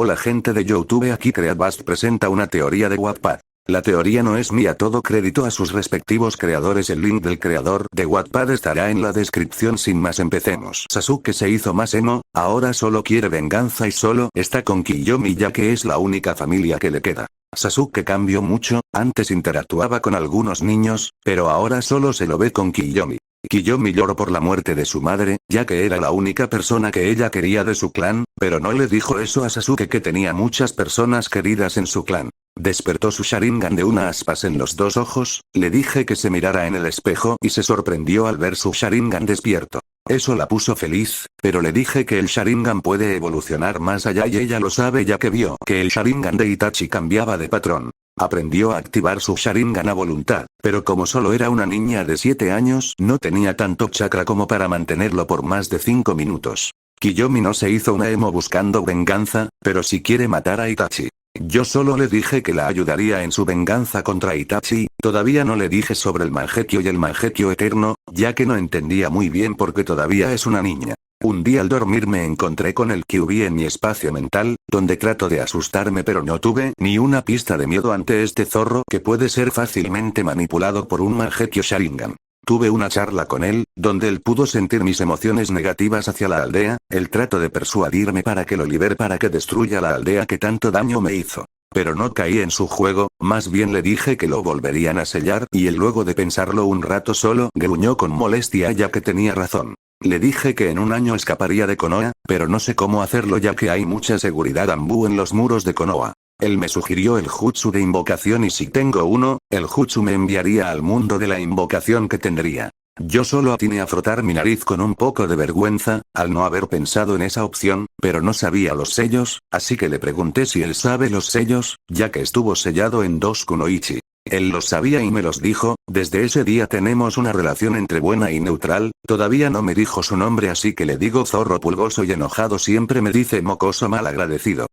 Hola gente de YouTube, aquí Creatbast presenta una teoría de Wattpad. La teoría no es mía, todo crédito a sus respectivos creadores. El link del creador de Wattpad estará en la descripción. Sin más, empecemos. Sasuke se hizo más emo, ahora solo quiere venganza y solo está con Kiyomi ya que es la única familia que le queda. Sasuke cambió mucho, antes interactuaba con algunos niños, pero ahora solo se lo ve con Kiyomi. Kiyomi lloró por la muerte de su madre, ya que era la única persona que ella quería de su clan, pero no le dijo eso a Sasuke que tenía muchas personas queridas en su clan. Despertó su Sharingan de una aspas en los dos ojos, le dije que se mirara en el espejo y se sorprendió al ver su Sharingan despierto. Eso la puso feliz, pero le dije que el Sharingan puede evolucionar más allá y ella lo sabe ya que vio que el Sharingan de Itachi cambiaba de patrón. Aprendió a activar su Sharingan a voluntad, pero como solo era una niña de 7 años, no tenía tanto chakra como para mantenerlo por más de 5 minutos. Kiyomi no se hizo una emo buscando venganza, pero si quiere matar a Itachi. Yo solo le dije que la ayudaría en su venganza contra Itachi, todavía no le dije sobre el Mangekyo y el Mangekyo eterno, ya que no entendía muy bien porque todavía es una niña. Un día al dormir me encontré con el Kyuubi en mi espacio mental, donde trato de asustarme pero no tuve ni una pista de miedo ante este zorro que puede ser fácilmente manipulado por un Mangekyo Sharingan. Tuve una charla con él, donde él pudo sentir mis emociones negativas hacia la aldea, él trató de persuadirme para que lo libere para que destruya la aldea que tanto daño me hizo. Pero no caí en su juego, más bien le dije que lo volverían a sellar y él luego de pensarlo un rato solo gruñó con molestia ya que tenía razón. Le dije que en un año escaparía de Konoha, pero no sé cómo hacerlo ya que hay mucha seguridad Anbu en los muros de Konoha. Él me sugirió el jutsu de invocación y si tengo uno, el jutsu me enviaría al mundo de la invocación que tendría. Yo solo atiné a frotar mi nariz con un poco de vergüenza, al no haber pensado en esa opción, pero no sabía los sellos, así que le pregunté si él sabe los sellos, ya que estuvo sellado en 2 Kunoichi. Él los sabía y me los dijo, desde ese día tenemos una relación entre buena y neutral, todavía no me dijo su nombre así que le digo zorro pulgoso y enojado siempre me dice mocoso mal agradecido.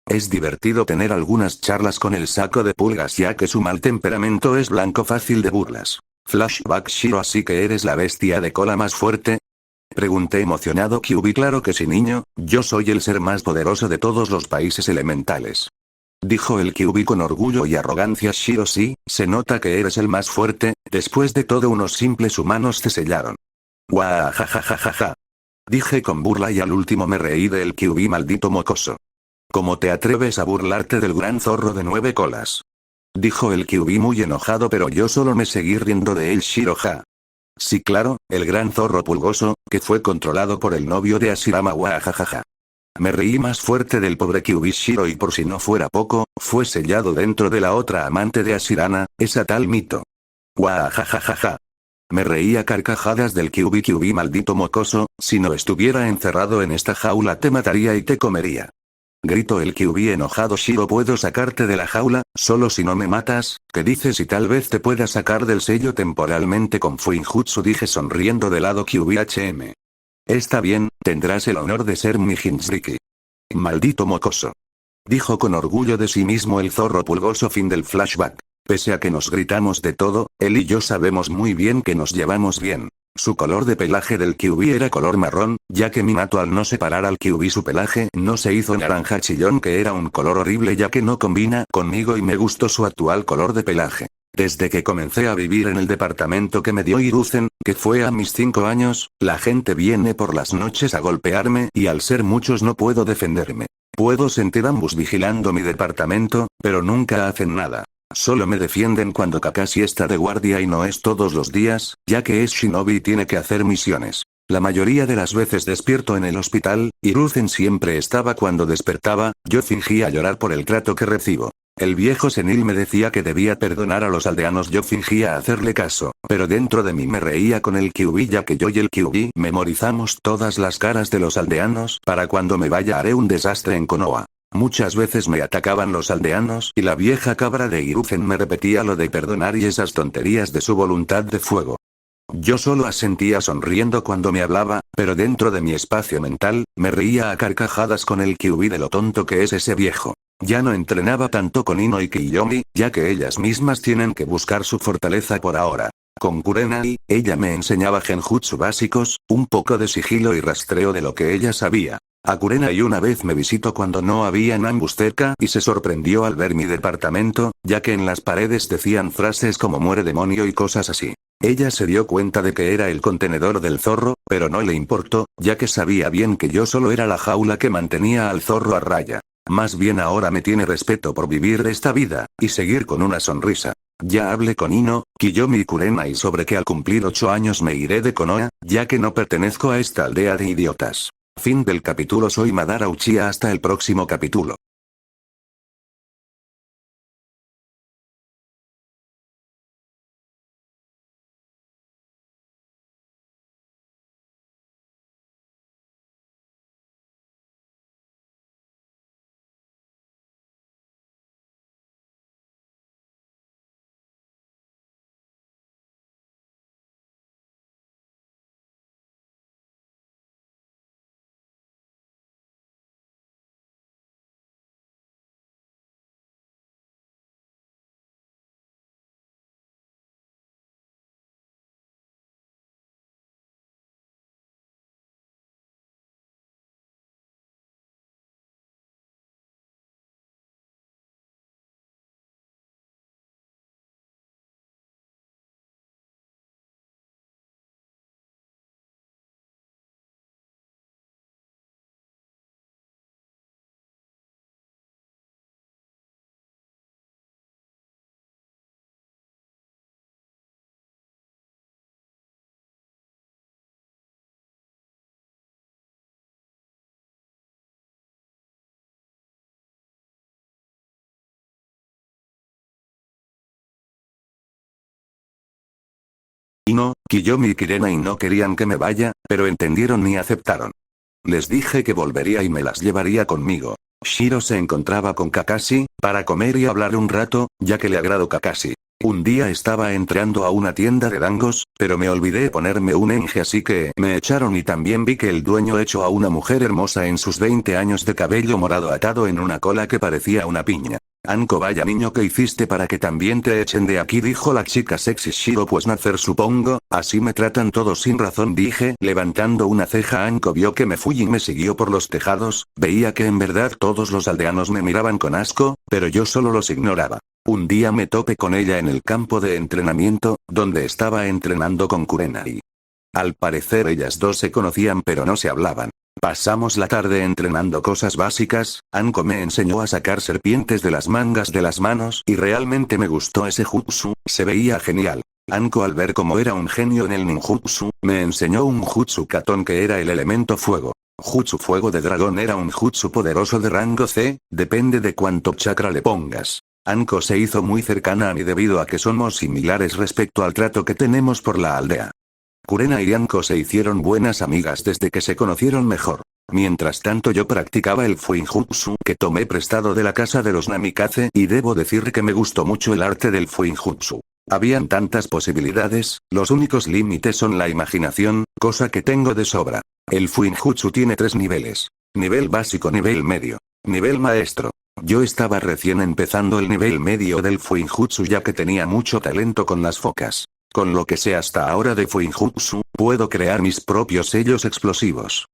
Es divertido tener algunas charlas con el saco de pulgas ya que su mal temperamento es blanco fácil de burlas. Flashback Shiro, así que eres la bestia de cola más fuerte. Pregunté emocionado. Kyuubi, claro que sí niño, yo soy el ser más poderoso de todos los países elementales. Dijo el Kyuubi con orgullo y arrogancia. Shiro, sí, se nota que eres el más fuerte, después de todo unos simples humanos te sellaron. Guajajajajaja. Dije con burla y al último me reí del Kyuubi maldito mocoso. ¿Cómo te atreves a burlarte del gran zorro de 9 colas? Dijo el Kyuubi muy enojado pero yo solo me seguí riendo de él. Shiro ja. Sí claro, el gran zorro pulgoso, que fue controlado por el novio de Ashirama. Guajajaja. Me reí más fuerte del pobre Kyuubi. Shiro, y por si no fuera poco, fue sellado dentro de la otra amante de Ashirana, esa tal Mito. Guajajajaja. Me reía carcajadas del Kyuubi. Kyuubi maldito mocoso, si no estuviera encerrado en esta jaula te mataría y te comería. Gritó el Kyuubi enojado. Shiro, puedo sacarte de la jaula, solo si no me matas, ¿qué dices? Y tal vez te pueda sacar del sello temporalmente con Fuinjutsu, dije sonriendo de lado. Kyuubi Está bien, tendrás el honor de ser mi Jinchuriki. Maldito mocoso. Dijo con orgullo de sí mismo el zorro pulgoso. Fin del flashback. Pese a que nos gritamos de todo, él y yo sabemos muy bien que nos llevamos bien. Su color de pelaje del Kyuubi era color marrón, ya que Minato al no separar al Kyuubi su pelaje no se hizo naranja chillón, que era un color horrible ya que no combina conmigo, y me gustó su actual color de pelaje. Desde que comencé a vivir en el departamento que me dio Hiruzen, que fue a mis 5 años, la gente viene por las noches a golpearme y al ser muchos no puedo defenderme. Puedo sentir ambos vigilando mi departamento, pero nunca hacen nada. Solo me defienden cuando Kakashi está de guardia y no es todos los días, ya que es shinobi y tiene que hacer misiones. La mayoría de las veces despierto en el hospital, Hiruzen siempre estaba cuando despertaba, yo fingía llorar por el trato que recibo. El viejo senil me decía que debía perdonar a los aldeanos, yo fingía hacerle caso, pero dentro de mí me reía con el Kyuubi ya que yo y el Kyuubi memorizamos todas las caras de los aldeanos para cuando me vaya haré un desastre en Konoha. Muchas veces me atacaban los aldeanos y la vieja cabra de Hiruzen me repetía lo de perdonar y esas tonterías de su voluntad de fuego. Yo solo asentía sonriendo cuando me hablaba, pero dentro de mi espacio mental, me reía a carcajadas con el Kyuubi de lo tonto que es ese viejo. Ya no entrenaba tanto con Ino y Kiyomi, ya que ellas mismas tienen que buscar su fortaleza por ahora. Con Kurenai, ella me enseñaba genjutsu básicos, un poco de sigilo y rastreo de lo que ella sabía. A Kurenai una vez me visitó cuando no había Nambus cerca y se sorprendió al ver mi departamento, ya que en las paredes decían frases como muere demonio y cosas así. Ella se dio cuenta de que era el contenedor del zorro, pero no le importó, ya que sabía bien que yo solo era la jaula que mantenía al zorro a raya. Más bien ahora me tiene respeto por vivir esta vida, y seguir con una sonrisa. Ya hablé con Ino, Kiyomi y Kurenai sobre que al cumplir 8 años me iré de Konoha, ya que no pertenezco a esta aldea de idiotas. Fin del capítulo. Soy Madara Uchiha. Hasta el próximo capítulo. Ino, Kiyomi y Kurenai no querían que me vaya, pero entendieron y aceptaron. Les dije que volvería y me las llevaría conmigo. Shiro se encontraba con Kakashi, para comer y hablar un rato, ya que le agradó Kakashi. Un día estaba entrando a una tienda de dangos, pero me olvidé ponerme un enje, así que me echaron y también vi que el dueño echó a una mujer hermosa en sus 20 años de cabello morado atado en una cola que parecía una piña. Anko, vaya niño, ¿qué hiciste para que también te echen de aquí?, dijo la chica sexy. Shiro, pues nacer supongo, así me tratan todos sin razón, dije, levantando una ceja. Anko vio que me fui y me siguió por los tejados. Veía que en verdad todos los aldeanos me miraban con asco, pero yo solo los ignoraba. Un día me topé con ella en el campo de entrenamiento, donde estaba entrenando con Kurenai. Al parecer ellas dos se conocían pero no se hablaban. Pasamos la tarde entrenando cosas básicas. Anko me enseñó a sacar serpientes de las mangas de las manos y realmente me gustó ese jutsu, se veía genial. Anko, al ver cómo era un genio en el ninjutsu, me enseñó un jutsu Katon que era el elemento fuego. Jutsu fuego de dragón era un jutsu poderoso de rango C, depende de cuánto chakra le pongas. Anko se hizo muy cercana a mí debido a que somos similares respecto al trato que tenemos por la aldea. Kurenai y Anko se hicieron buenas amigas desde que se conocieron mejor. Mientras tanto yo practicaba el Fuinjutsu que tomé prestado de la casa de los Namikaze y debo decir que me gustó mucho el arte del Fuinjutsu. Habían tantas posibilidades, los únicos límites son la imaginación, cosa que tengo de sobra. El Fuinjutsu tiene 3 niveles. Nivel básico, nivel medio, nivel maestro. Yo estaba recién empezando el nivel medio del Fuinjutsu ya que tenía mucho talento con las focas. Con lo que sé hasta ahora de Fuinjutsu, puedo crear mis propios sellos explosivos.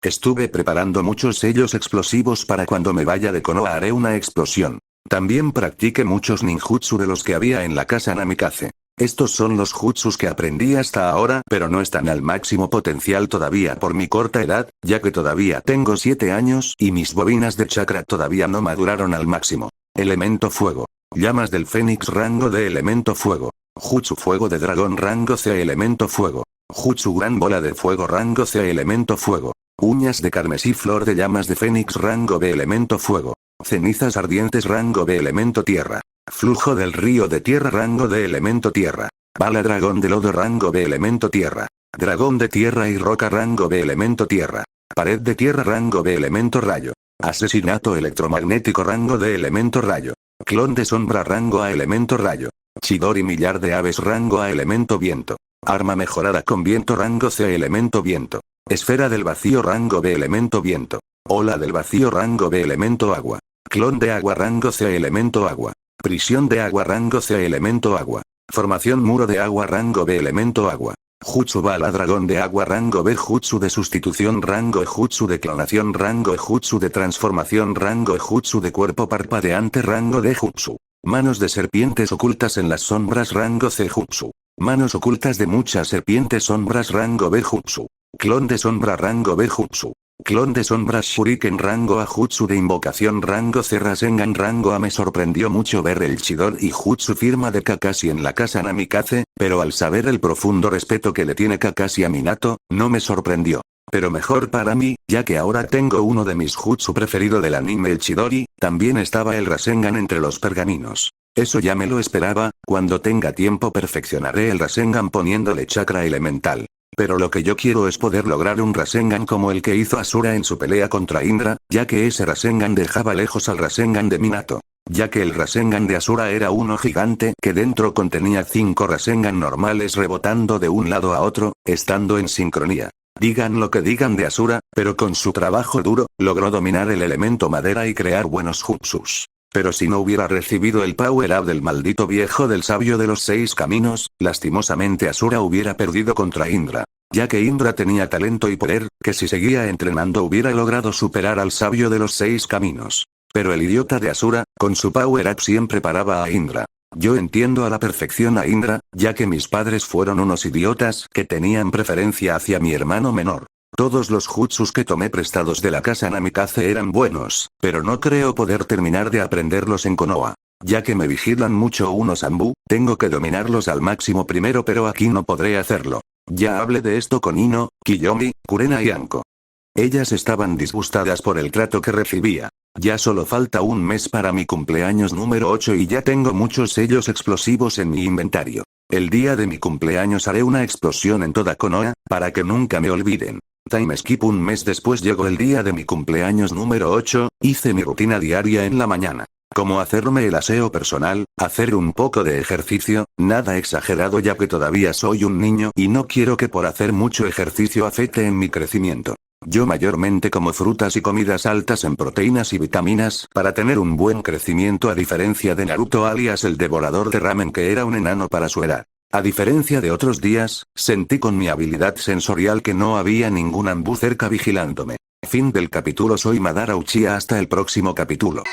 Estuve preparando muchos sellos explosivos para cuando me vaya de Konoha haré una explosión. También practiqué muchos ninjutsu de los que había en la casa Namikaze. Estos son los jutsus que aprendí hasta ahora, pero no están al máximo potencial todavía por mi corta edad, ya que todavía tengo 7 años y mis bobinas de chakra todavía no maduraron al máximo. Elemento fuego. Llamas del Fénix rango de elemento fuego. Jutsu fuego de dragón rango C elemento fuego. Jutsu gran bola de fuego rango C elemento fuego. Uñas de carmesí flor de llamas de Fénix rango B elemento fuego. Cenizas ardientes rango B elemento tierra. Flujo del río de tierra rango de elemento tierra. Bala dragón de lodo rango B elemento tierra. Dragón de tierra y roca rango B elemento tierra. Pared de tierra rango B elemento rayo. Asesinato electromagnético rango de elemento rayo. Clon de sombra rango A elemento rayo. Chidori millar de aves rango A elemento viento. Arma mejorada con viento rango C elemento viento. Esfera del vacío rango B elemento viento. Ola del vacío rango B elemento agua. Clon de agua rango C elemento agua. Prisión de agua rango C elemento agua. Formación muro de agua rango B elemento agua. Jutsu Bala Dragón de agua rango B. Jutsu de sustitución rango E. Jutsu de clonación rango E. Jutsu de transformación rango E. Jutsu de cuerpo parpadeante rango D. Jutsu. Manos de serpientes ocultas en las sombras rango C. Jutsu. Manos ocultas de muchas serpientes sombras rango B. Jutsu. Clon de sombra rango B. Jutsu. Clon de sombras Shuriken rango A. Jutsu de invocación rango C. Rasengan rango A. Me sorprendió mucho ver el Chidori y Jutsu firma de Kakashi en la casa Namikaze, pero al saber el profundo respeto que le tiene Kakashi a Minato, no me sorprendió. Pero mejor para mí, ya que ahora tengo uno de mis Jutsu preferido del anime, el Chidori. También estaba el Rasengan entre los pergaminos. Eso ya me lo esperaba. Cuando tenga tiempo perfeccionaré el Rasengan poniéndole chakra elemental. Pero lo que yo quiero es poder lograr un Rasengan como el que hizo Asura en su pelea contra Indra, ya que ese Rasengan dejaba lejos al Rasengan de Minato. Ya que el Rasengan de Asura era uno gigante que dentro contenía 5 Rasengan normales rebotando de un lado a otro, estando en sincronía. Digan lo que digan de Asura, pero con su trabajo duro, logró dominar el elemento madera y crear buenos jutsus. Pero si no hubiera recibido el power up del maldito viejo del sabio de los 6 caminos, lastimosamente Asura hubiera perdido contra Indra. Ya que Indra tenía talento y poder, que si seguía entrenando hubiera logrado superar al sabio de los 6 caminos. Pero el idiota de Asura, con su power up siempre paraba a Indra. Yo entiendo a la perfección a Indra, ya que mis padres fueron unos idiotas que tenían preferencia hacia mi hermano menor. Todos los jutsus que tomé prestados de la casa Namikaze eran buenos, pero no creo poder terminar de aprenderlos en Konoha. Ya que me vigilan mucho unos Anbu, tengo que dominarlos al máximo primero, pero aquí no podré hacerlo. Ya hablé de esto con Ino, Kiyomi, Kurena y Anko. Ellas estaban disgustadas por el trato que recibía. Ya solo falta un mes para mi cumpleaños número 8 y ya tengo muchos sellos explosivos en mi inventario. El día de mi cumpleaños haré una explosión en toda Konoha, para que nunca me olviden. Time skip. Un mes después llegó el día de mi cumpleaños número 8, hice mi rutina diaria en la mañana. Como hacerme el aseo personal, hacer un poco de ejercicio, nada exagerado ya que todavía soy un niño y no quiero que por hacer mucho ejercicio afecte en mi crecimiento. Yo mayormente como frutas y comidas altas en proteínas y vitaminas para tener un buen crecimiento, a diferencia de Naruto alias el devorador de ramen, que era un enano para su edad. A diferencia de otros días, sentí con mi habilidad sensorial que no había ningún Anbu cerca vigilándome. Fin del capítulo. Soy Madara Uchiha. Hasta el próximo capítulo.